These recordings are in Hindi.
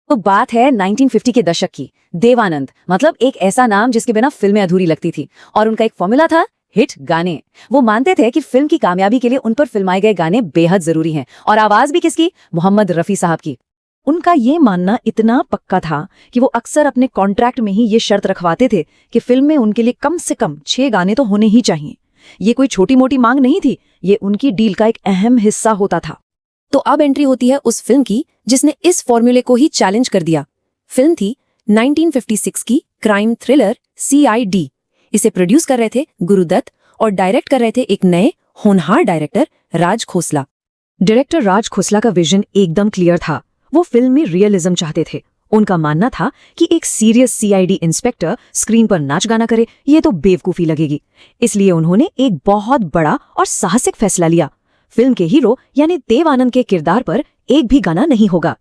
तो बात है 1950 के दशक की। देव आनंद मतलब एक ऐसा नाम जिसके बिना फिल्में अधूरी लगती थी, और उनका एक फॉर्मूला था हिट गाने। वो मानते थे कि फिल्म की कामयाबी के लिए उन पर फिल्माए गए गाने बेहद जरूरी हैं, और आवाज भी किसकी? मोहम्मद रफी साहब की। उनका ये मानना इतना पक्का था कि वो अक्सर अपने कॉन्ट्रैक्ट में ही ये शर्त रखवाते थे कि फिल्म में उनके लिए कम से कम 6 गाने तो होने ही चाहिए। ये कोई छोटी मोटी मांग नहीं थी, ये उनकी डील का एक अहम हिस्सा होता था। तो अब एंट्री होती है उस फिल्म की जिसने इस फॉर्मूले को ही चैलेंज कर दिया। फिल्म थी 1956 की क्राइम थ्रिलर CID। इसे प्रोड्यूस कर रहे थे गुरुदत्त और डायरेक्ट कर रहे थे एक नए होनहार डायरेक्टर राज खोसला। डायरेक्टर राज खोसला का विजन एकदम क्लियर था। वो फिल्म में रियलिज्म चाहते थे। उनका मानना था कि एक सीरियस CID इंस्पेक्टर स्क्रीन पर नाच गाना करे, ये तो बेवकूफी लगेगी। इसलिए उन्होंने एक बहुत बड़ा और साहसिक फैसला लिया। फिल्म के हीरो यानी देव आनंद के किरदार पर एक भी गाना नहीं होगा।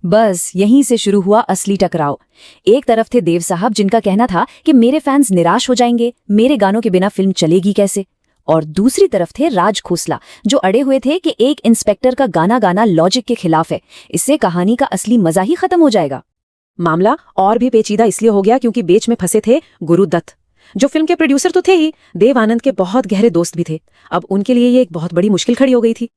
बस यहीं से शुरू हुआ असली टकराव। एक तरफ थे देव साहब जिनका कहना था कि मेरे फैंस निराश हो जाएंगे, मेरे गानों के बिना फिल्म चलेगी कैसे। और दूसरी तरफ थे राज खोसला जो अड़े हुए थे कि एक इंस्पेक्टर का गाना गाना लॉजिक के खिलाफ है, इससे कहानी का असली मजा ही खत्म हो जाएगा। मामला और भी पेचीदा इसलिए हो गया क्योंकि बीच में फंसे थे गुरुदत्त, जो फिल्म के प्रोड्यूसर तो थे ही, देव आनंद के बहुत गहरे दोस्त भी थे। अब उनके लिए ये एक बहुत बड़ी मुश्किल खड़ी हो गई थी।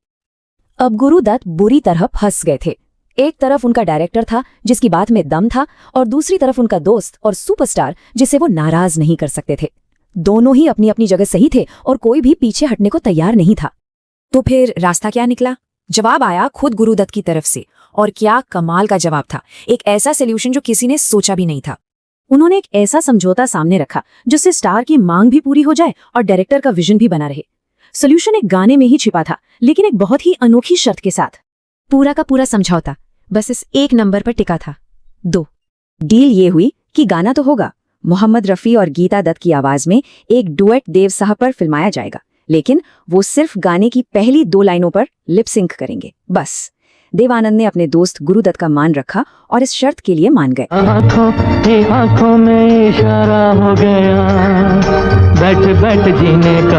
अब गुरुदत्त बुरी तरह फंस गए थे। एक तरफ उनका डायरेक्टर था जिसकी बात में दम था, और दूसरी तरफ उनका दोस्त और सुपरस्टार जिसे वो नाराज नहीं कर सकते थे। दोनों ही अपनी अपनी जगह सही थे और कोई भी पीछे हटने को तैयार नहीं था। तो फिर रास्ता क्या निकला? जवाब आया खुद गुरुदत्त की तरफ से, और क्या कमाल का जवाब था। एक ऐसा सोल्यूशन जो किसी ने सोचा भी नहीं था। उन्होंने एक ऐसा समझौता सामने रखा जिससे स्टार की मांग भी पूरी हो जाए और डायरेक्टर का विजन भी बना रहे। सोल्यूशन एक गाने में ही छिपा था, लेकिन एक बहुत ही अनोखी शर्त के साथ। पूरा का पूरा समझौता बस इस एक नंबर पर टिका था, 2। डील ये हुई कि गाना तो होगा, मोहम्मद रफी और गीता दत्त की आवाज में एक डुएट देव साहब पर फिल्माया जाएगा, लेकिन वो सिर्फ गाने की पहली 2 लाइनों पर लिप सिंक करेंगे बस। देव आनंद ने अपने दोस्त गुरुदत्त का मान रखा और इस शर्त के लिए मान गए। आंखों में इशारा हो गया, बैठ बैठ जीने का।